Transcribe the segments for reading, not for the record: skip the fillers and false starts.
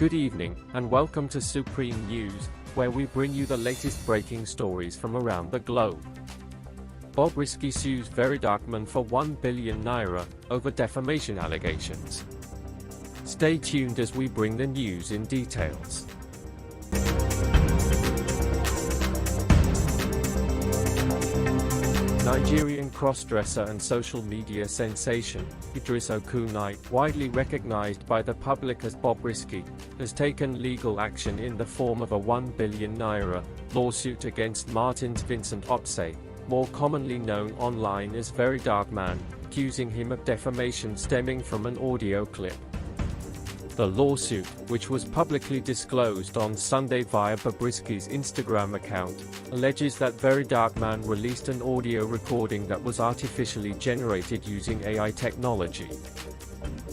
Good evening, and welcome to Supreme News, where we bring you the latest breaking stories from around the globe. Bobrisky sues VeryDarkMan for 1 billion Naira over defamation allegations. Stay tuned as we bring the news in details. Nigerian crossdresser and social media sensation, Idris Okunai, widely recognized by the public as Bobrisky, has taken legal action in the form of a 1 billion Naira lawsuit against Martins Vincent Otse, more commonly known online as VeryDarkMan, accusing him of defamation stemming from an audio clip. The lawsuit, which was publicly disclosed on Sunday via Bobrisky's Instagram account, alleges that VeryDarkMan released an audio recording that was artificially generated using AI technology.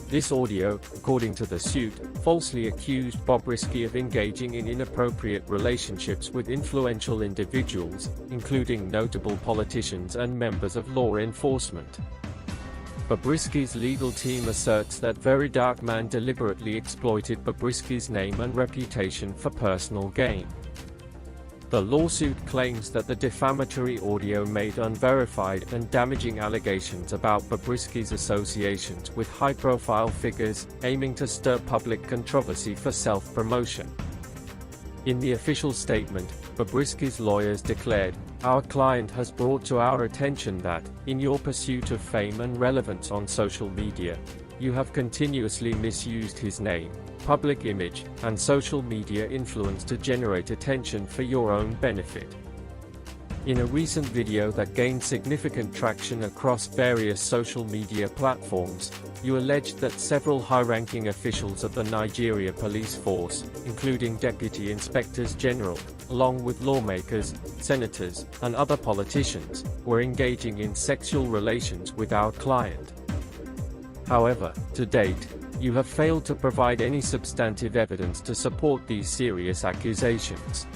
This audio, according to the suit, falsely accused Bobrisky of engaging in inappropriate relationships with influential individuals, including notable politicians and members of law enforcement. Bobrisky's legal team asserts that VeryDarkMan deliberately exploited Bobrisky's name and reputation for personal gain. The lawsuit claims that the defamatory audio made unverified and damaging allegations about Bobrisky's associations with high-profile figures, aiming to stir public controversy for self-promotion. In the official statement, Bobrisky's lawyers declared, "Our client has brought to our attention that, in your pursuit of fame and relevance on social media, you have continuously misused his name, public image, and social media influence to generate attention for your own benefit." In a recent video that gained significant traction across various social media platforms, you alleged that several high-ranking officials of the Nigeria police force, including deputy inspectors general, along with lawmakers, senators, and other politicians, were engaging in sexual relations with our client. However, to date, you have failed to provide any substantive evidence to support these serious accusations.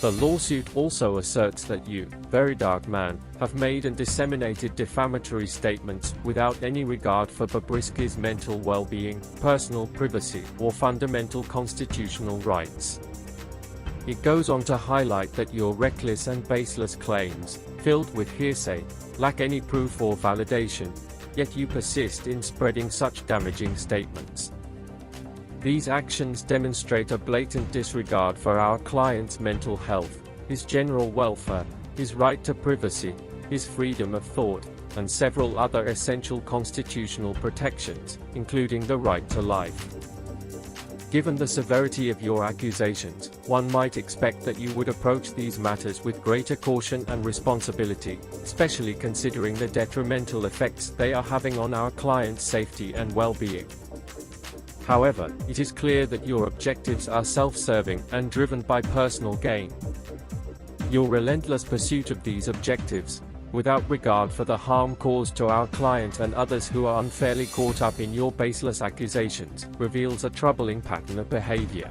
The lawsuit also asserts that you, VeryDarkMan, have made and disseminated defamatory statements without any regard for Bobrisky's mental well-being, personal privacy, or fundamental constitutional rights. It goes on to highlight that your reckless and baseless claims, filled with hearsay, lack any proof or validation, yet you persist in spreading such damaging statements. These actions demonstrate a blatant disregard for our client's mental health, his general welfare, his right to privacy, his freedom of thought, and several other essential constitutional protections, including the right to life. Given the severity of your accusations, one might expect that you would approach these matters with greater caution and responsibility, especially considering the detrimental effects they are having on our client's safety and well-being. However, it is clear that your objectives are self-serving and driven by personal gain. Your relentless pursuit of these objectives, without regard for the harm caused to our client and others who are unfairly caught up in your baseless accusations, reveals a troubling pattern of behavior.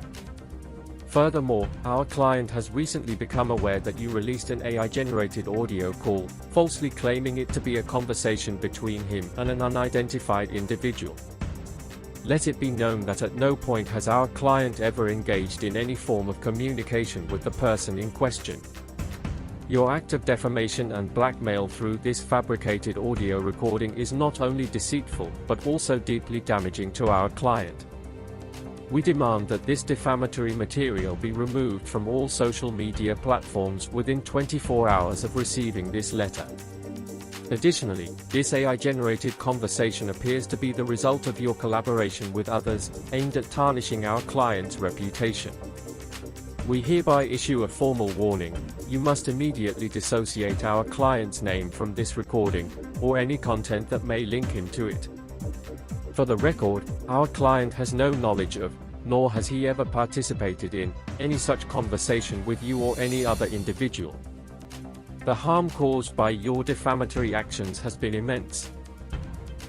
Furthermore, our client has recently become aware that you released an AI-generated audio call, falsely claiming it to be a conversation between him and an unidentified individual. Let it be known that at no point has our client ever engaged in any form of communication with the person in question. Your act of defamation and blackmail through this fabricated audio recording is not only deceitful but also deeply damaging to our client. We demand that this defamatory material be removed from all social media platforms within 24 hours of receiving this letter. Additionally, this AI-generated conversation appears to be the result of your collaboration with others, aimed at tarnishing our client's reputation. We hereby issue a formal warning: you must immediately dissociate our client's name from this recording, or any content that may link him to it. For the record, our client has no knowledge of, nor has he ever participated in, any such conversation with you or any other individual. The harm caused by your defamatory actions has been immense.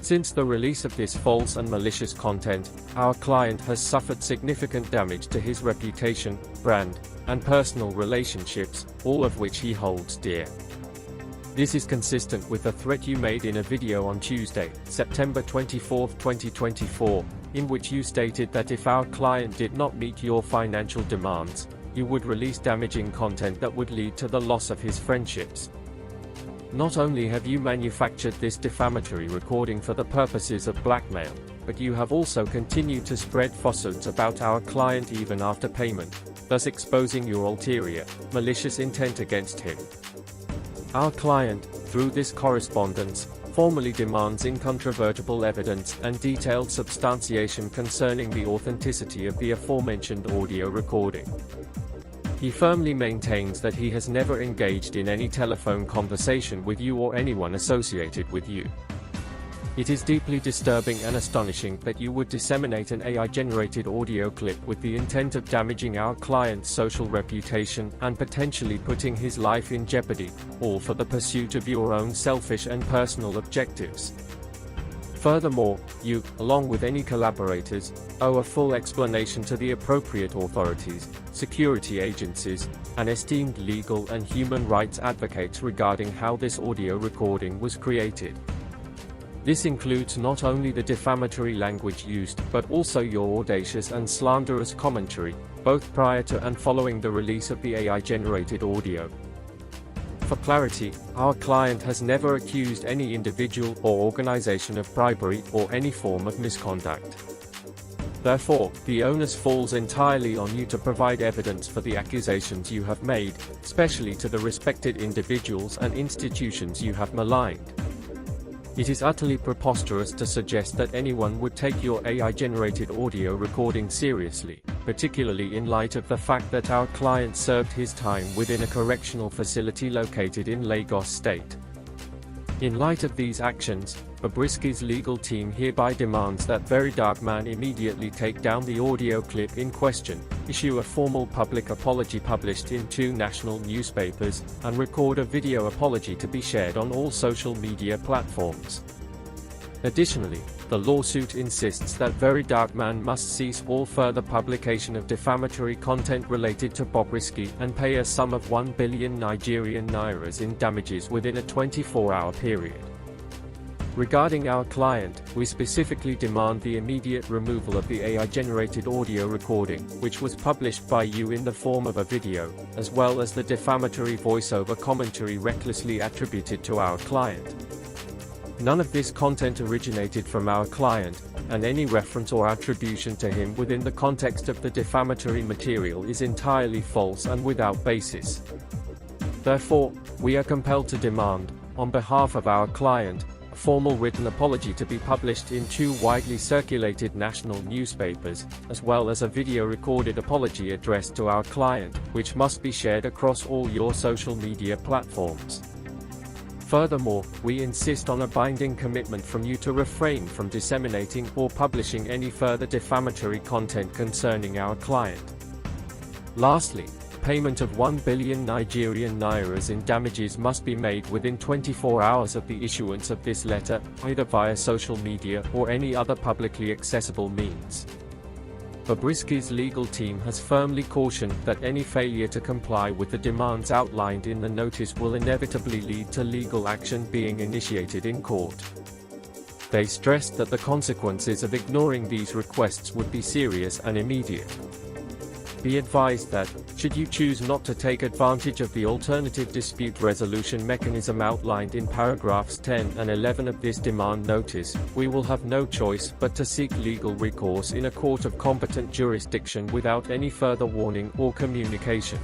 Since the release of this false and malicious content, our client has suffered significant damage to his reputation, brand, and personal relationships, all of which he holds dear. This is consistent with the threat you made in a video on Tuesday, September 24, 2024, in which you stated that if our client did not meet your financial demands, you would release damaging content that would lead to the loss of his friendships. Not only have you manufactured this defamatory recording for the purposes of blackmail, but you have also continued to spread falsehoods about our client even after payment, thus exposing your ulterior, malicious intent against him. Our client, through this correspondence, formally demands incontrovertible evidence and detailed substantiation concerning the authenticity of the aforementioned audio recording. He firmly maintains that he has never engaged in any telephone conversation with you or anyone associated with you. It is deeply disturbing and astonishing that you would disseminate an AI-generated audio clip with the intent of damaging our client's social reputation and potentially putting his life in jeopardy, all for the pursuit of your own selfish and personal objectives. Furthermore, you, along with any collaborators, owe a full explanation to the appropriate authorities, security agencies, and esteemed legal and human rights advocates regarding how this audio recording was created. This includes not only the defamatory language used, but also your audacious and slanderous commentary, both prior to and following the release of the AI-generated audio. For clarity, our client has never accused any individual or organization of bribery or any form of misconduct. Therefore, the onus falls entirely on you to provide evidence for the accusations you have made, especially to the respected individuals and institutions you have maligned. It is utterly preposterous to suggest that anyone would take your AI-generated audio recording seriously, particularly in light of the fact that our client served his time within a correctional facility located in Lagos State. In light of these actions, Bobrisky's legal team hereby demands that VeryDarkMan immediately take down the audio clip in question, issue a formal public apology published in 2 national newspapers, and record a video apology to be shared on all social media platforms. Additionally, the lawsuit insists that VeryDarkMan must cease all further publication of defamatory content related to Bobrisky and pay a sum of 1 billion Nigerian Nairas in damages within a 24-hour period. Regarding our client, we specifically demand the immediate removal of the AI-generated audio recording, which was published by you in the form of a video, as well as the defamatory voiceover commentary recklessly attributed to our client. None of this content originated from our client, and any reference or attribution to him within the context of the defamatory material is entirely false and without basis. Therefore, we are compelled to demand, on behalf of our client, a formal written apology to be published in 2 widely circulated national newspapers, as well as a video recorded apology addressed to our client, which must be shared across all your social media platforms. Furthermore, we insist on a binding commitment from you to refrain from disseminating or publishing any further defamatory content concerning our client. Lastly, payment of 1 billion Nigerian Nairas in damages must be made within 24 hours of the issuance of this letter, either via social media or any other publicly accessible means. Bobrisky's legal team has firmly cautioned that any failure to comply with the demands outlined in the notice will inevitably lead to legal action being initiated in court. They stressed that the consequences of ignoring these requests would be serious and immediate. Be advised that, should you choose not to take advantage of the alternative dispute resolution mechanism outlined in paragraphs 10 and 11 of this demand notice, we will have no choice but to seek legal recourse in a court of competent jurisdiction without any further warning or communication.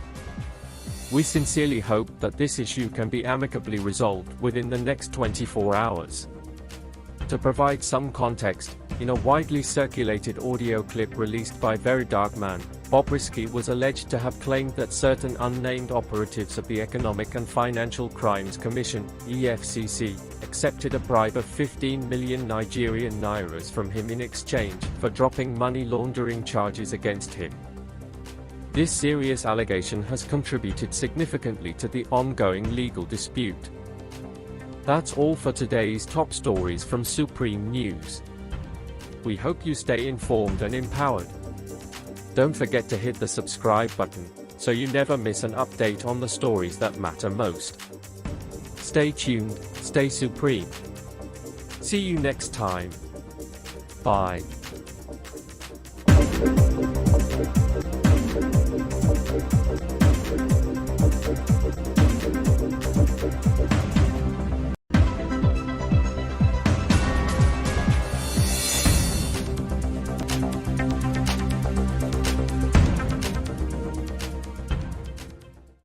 We sincerely hope that this issue can be amicably resolved within the next 24 hours. To provide some context, in a widely circulated audio clip released by VeryDarkMan, Bobrisky was alleged to have claimed that certain unnamed operatives of the Economic and Financial Crimes Commission, EFCC, accepted a bribe of 15 million Nigerian Nairas from him in exchange for dropping money laundering charges against him. This serious allegation has contributed significantly to the ongoing legal dispute. That's all for today's top stories from Supreme News. We hope you stay informed and empowered. Don't forget to hit the subscribe button, so you never miss an update on the stories that matter most. Stay tuned, stay supreme. See you next time. Bye.